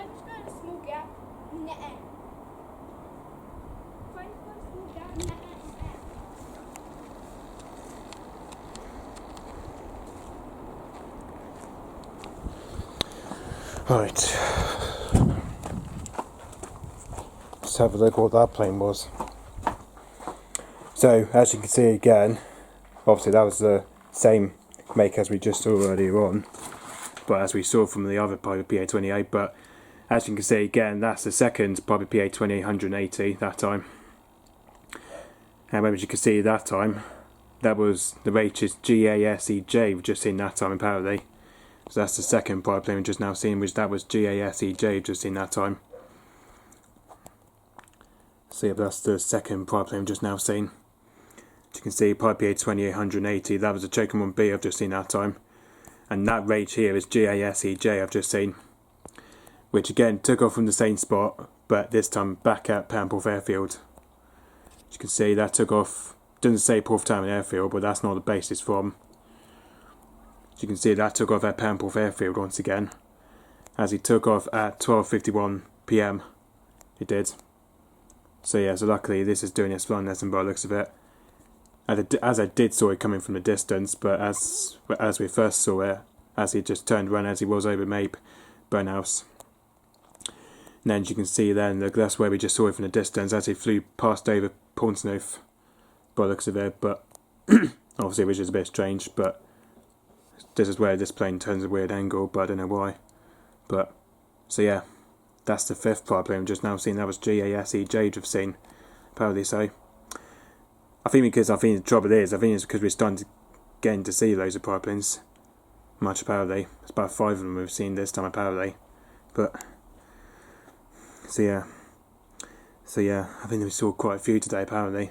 I just got a small gap in the air. If I just got a small gap in the air. Right. Let's have a look what that plane was. So, as you can see again, obviously that was the same make as we just saw earlier on, but as we saw from the other Piper PA-28, but as you can see again, that's the second Piper PA-28-180 that time. And as you can see that time, that was the rate is G-ASEJ we've just seen that time apparently. So that's the second Piper plane we've just now seen, which that was G-ASEJ we've just seen that time. So yeah, that's the second Piper plane we've just now seen. As you can see, Piper PA-28-180, that was the Cherokee 1B I've just seen that time. And that rate here is G-ASEJ I've just seen. Which again, took off from the same spot, but this time back at Pamporth Airfield. As you can see, that took off, doesn't say Porthtown Airfield, but that's not the base it's from. As you can see, that took off at Pamporth Airfield once again. As he took off at 12:51 PM. He did. So yeah, so luckily this is doing its flying lesson by the looks of it. As I did saw it coming from the distance, but as we first saw it, as he just turned around as he was over Mape Burnhouse. And then as you can see then, that's where we just saw it from the distance as he flew past over Portsmouth by the looks of it, but obviously which is a bit strange, but this is where this plane turns a weird angle, but I don't know why. But, so yeah, that's the fifth Piper plane we've just now seen. That was G-ASEJ we've seen, apparently so. I think the trouble is, it's because we're starting to get to see loads of Piper planes. Much apparently. It's about 5 of them we've seen this time apparently. But, so yeah, I think we saw quite a few today apparently.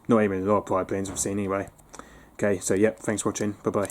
Not even a lot of Piper planes we've seen anyway. Okay, so yep, thanks for watching, bye bye.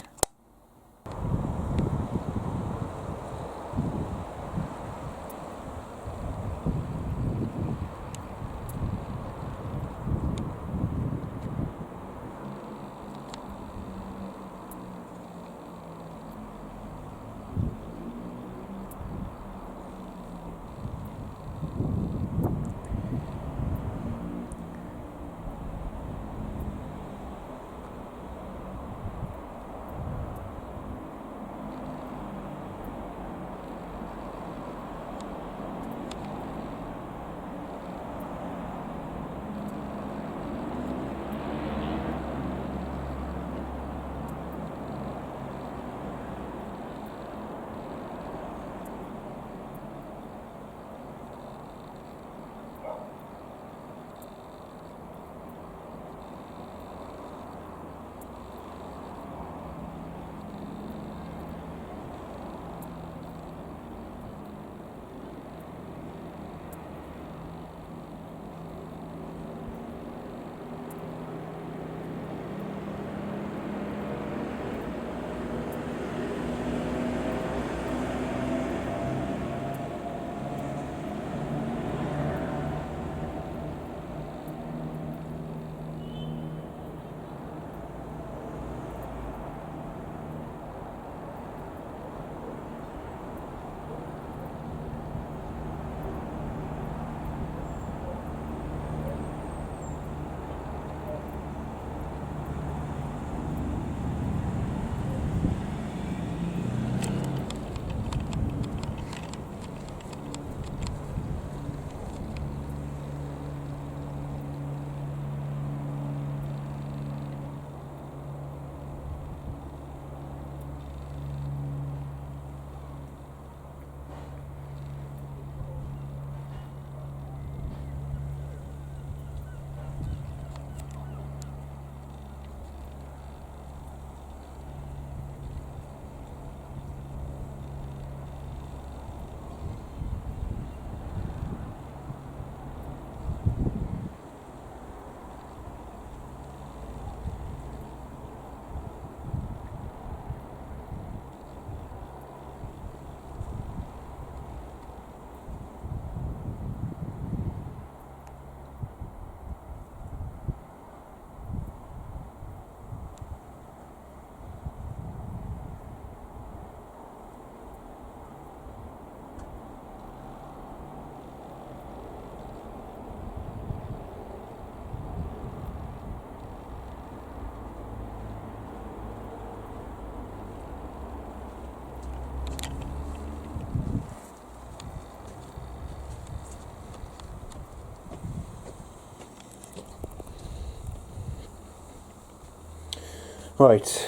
Right,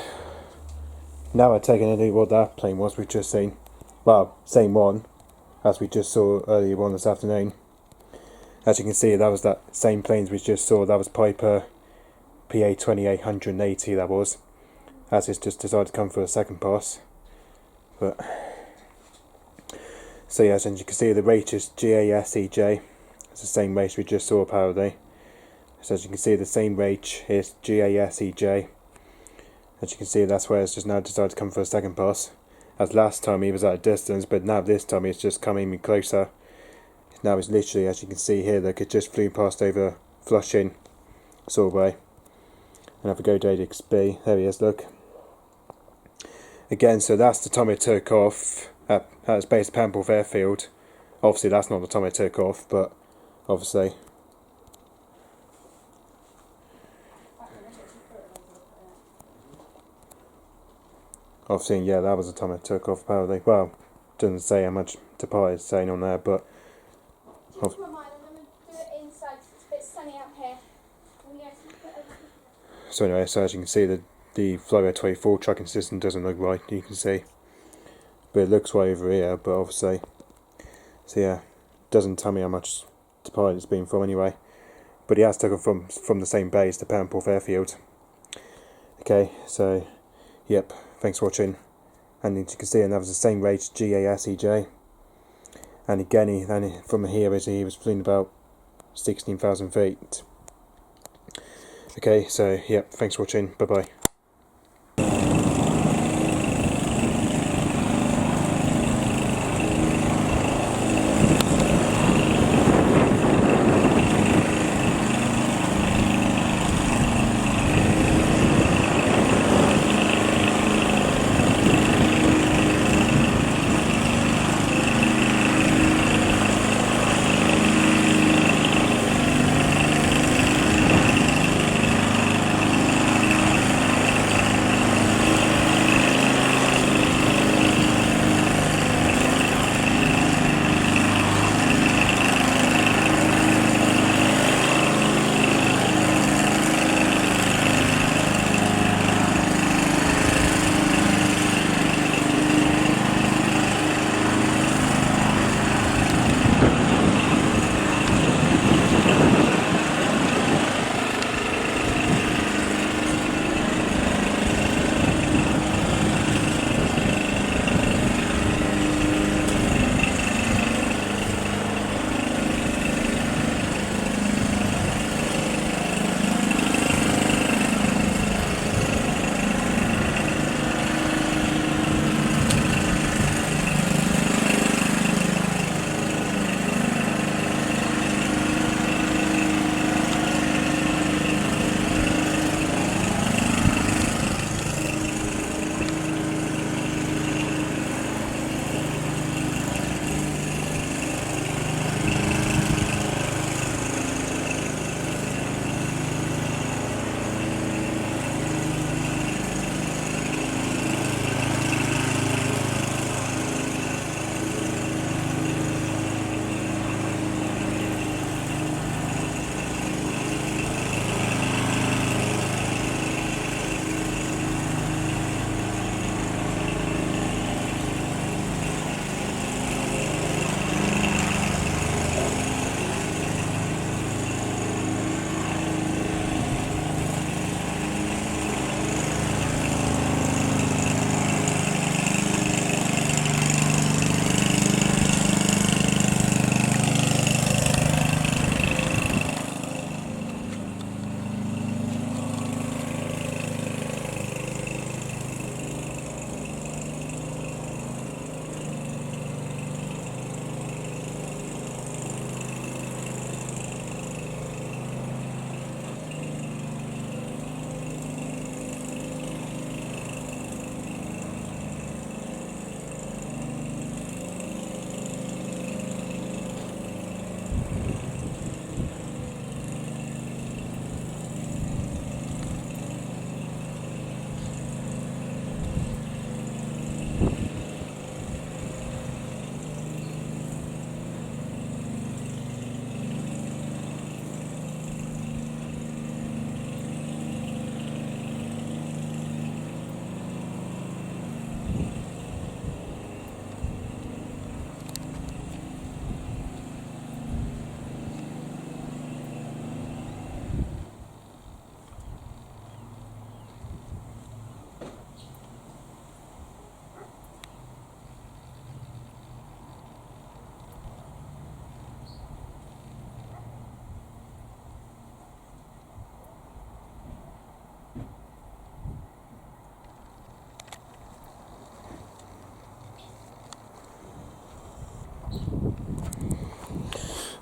now I've taken a look at what that plane was we've just seen. Well, same one as we just saw earlier on this afternoon. As you can see, that was that same planes we just saw. That was Piper PA-28-180, that was. As it's just decided to come for a second pass. But so yes, and you can see the rate is G-ASEJ. It's the same rate we just saw apparently. So as you can see, the same rate is G-ASEJ. As you can see, that's where it's just now decided to come for a second pass. As last time he was at a distance, but now this time it's just coming closer. Now it's literally, as you can see here, look, it just flew past over Flushing sort of way. And if I go to ADXB, there he is, look. Again, so that's the time it took off at its base at Pamporth Airfield. Obviously that's not the time it took off, but obviously. Obviously, yeah, that was the time it took off apparently. Well, doesn't say how much to part is saying on there, but Change my mind, I'm going to do it inside 'cause it's a bit sunny out here. so anyway, so as you can see, the Flyer 24 tracking system doesn't look right, you can see. But it looks right over here, but obviously, so yeah, doesn't tell me how much departed it's been from anyway. But he has taken from the same base, the Pamporth Airfield. Okay, so, yep, thanks for watching. And as you can see, and that was the same rate, G-ASEJ. And again, from here, he was flying about 16,000 feet. Okay, so, yep, thanks for watching, bye-bye.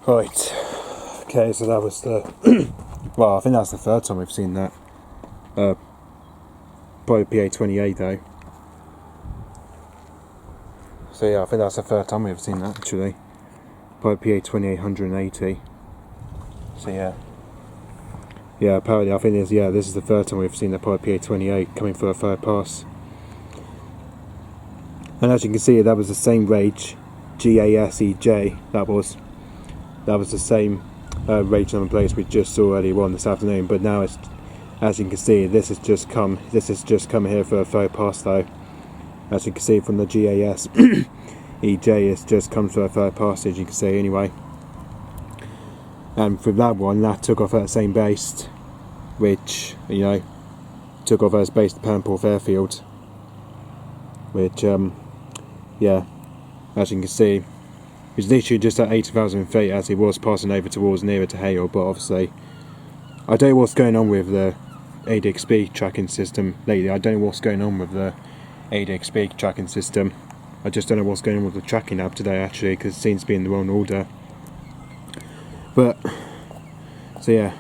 Right, okay, so that was the well, I think that's the third time we've seen that by the PA-28 though. So yeah, I think that's the third time we've seen that actually by the PA-28-180. So yeah, apparently I think this is the third time we've seen the PA-28 coming for a third pass. And as you can see, that was the same rage, G-ASEJ, that was the same rage number place we just saw earlier on this afternoon, but now it's, as you can see, this has just come here for a third pass though. As you can see from the G-ASEJ, it's just come for a third pass, as you can see anyway. And from that one, that took off at the same base, which, you know, took off as base to Panporth Airfield, which, yeah, as you can see, it's literally just at 80,000 feet as he was passing over towards nearer to Hale, but obviously, I don't know what's going on with the ADXB tracking system lately. I don't know what's going on with the ADXB tracking system. I just don't know what's going on with the tracking app today actually, because it seems to be in the wrong order. But, so yeah,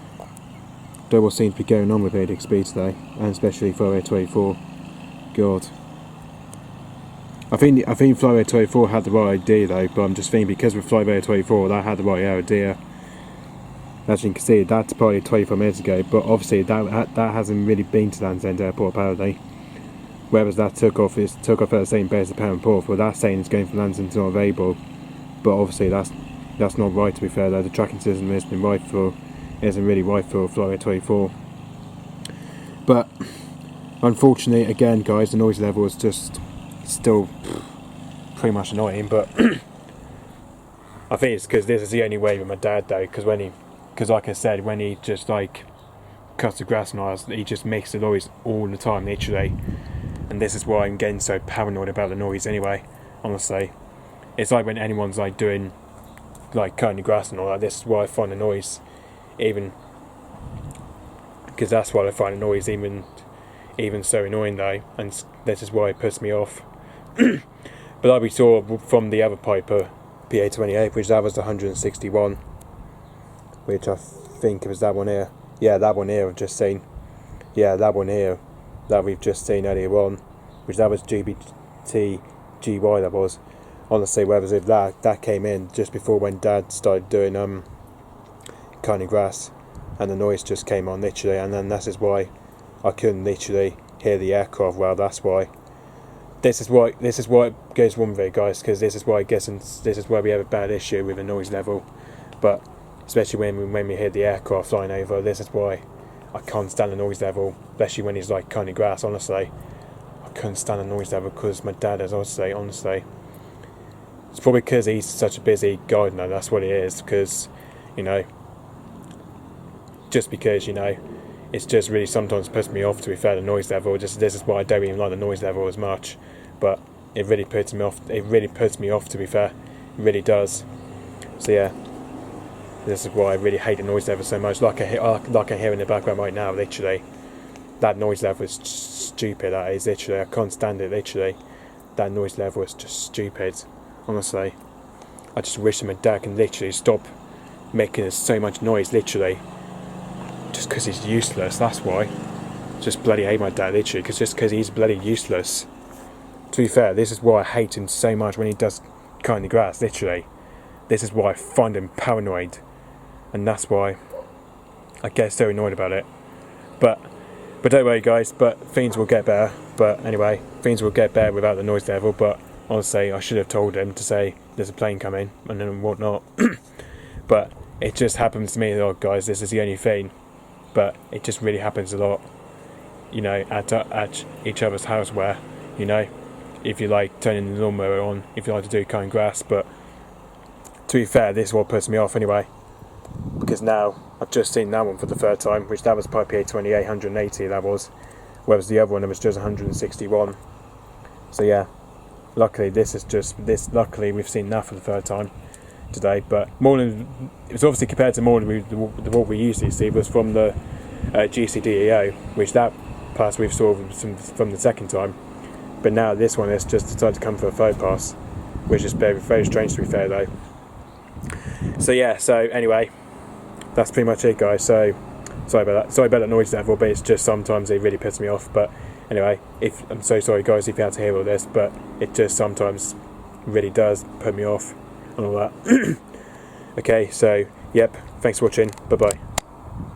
don't know what seems to be going on with ADXB today, and especially Flyway 24. God. I think Flyway 24 had the right idea though, but I'm just thinking because with Flyway 24 that had the right idea. As you can see, that's probably 25 minutes ago, but obviously that hasn't really been to Land's End Airport apparently. Whereas that took off at the same base as Panporth, well that's saying it's going from Land's End to North, but obviously that's not right to be fair though. The tracking system isn't really right for Flyway 24. But unfortunately, again guys, the noise level is just still pretty much annoying, but I think it's because this is the only way with my dad though, because like I said, when he just like cuts the grass and all, he just makes the noise all the time literally, and this is why I'm getting so paranoid about the noise anyway. Honestly, it's like when anyone's like doing like cutting the grass and all that, this is why I find the noise, even because that's why I find the noise even so annoying though, and this is why it puts me off. But like we saw from the other Piper PA-28, which that was the 161, which I think it was that one here. Yeah, that one here I've just seen. Yeah, that one here that we've just seen earlier on, which that was GBT GY that was. Honestly, whereas if that came in just before when Dad started doing cutting grass, and the noise just came on literally, and then that is why I couldn't literally hear the aircraft. Well, that's why. This is why it goes wrong with it, guys, because this is why this is where we have a bad issue with the noise level. But especially when we hear the aircraft flying over, this is why I can't stand the noise level, especially when he's like cutting grass. Honestly, I couldn't stand the noise level because my dad is honestly. It's probably because he's such a busy gardener, that's what it is, because, you know, just because, you know, it's just really sometimes puts me off, to be fair, the noise level. This is why I don't even like the noise level as much, but it really puts me off, to be fair, it really does. So yeah, this is why I really hate the noise level so much, like I hear in the background right now, literally. That noise level is stupid, that is, literally, I can't stand it, literally. That noise level is just stupid. Honestly, I just wish that my dad can literally stop making so much noise, literally, just because he's useless. That's why. Just bloody hate my dad, literally, because he's bloody useless. To be fair, this is why I hate him so much when he does cutting the grass, literally. This is why I find him paranoid, and that's why I get so annoyed about it. But don't worry, guys. But things will get better. But anyway, things will get better without the noise level. But honestly, I should have told him to say there's a plane coming and then whatnot. But it just happens to me a lot, guys. This is the only thing. But it just really happens a lot, you know, at each other's house where, you know, if you like turning the lawnmower on, if you like to do cutting grass. But to be fair, this is what puts me off anyway, because now I've just seen that one for the third time, which that was PA-28-180 that was, whereas the other one it was just 161. So yeah, luckily luckily we've seen that for the third time today. But more than it's obviously compared to more than what we usually see was from the GCDEO, which that pass we've saw from the second time. But now this one has just decided to come for a third pass, which is very, very strange, to be fair though. So yeah, so anyway, that's pretty much it, guys. So sorry about that noise level, but it's just sometimes it really pisses me off. But anyway, I'm so sorry, guys, if you had to hear all this, but it just sometimes really does put me off and all that. Okay, so yep, thanks for watching. Bye bye.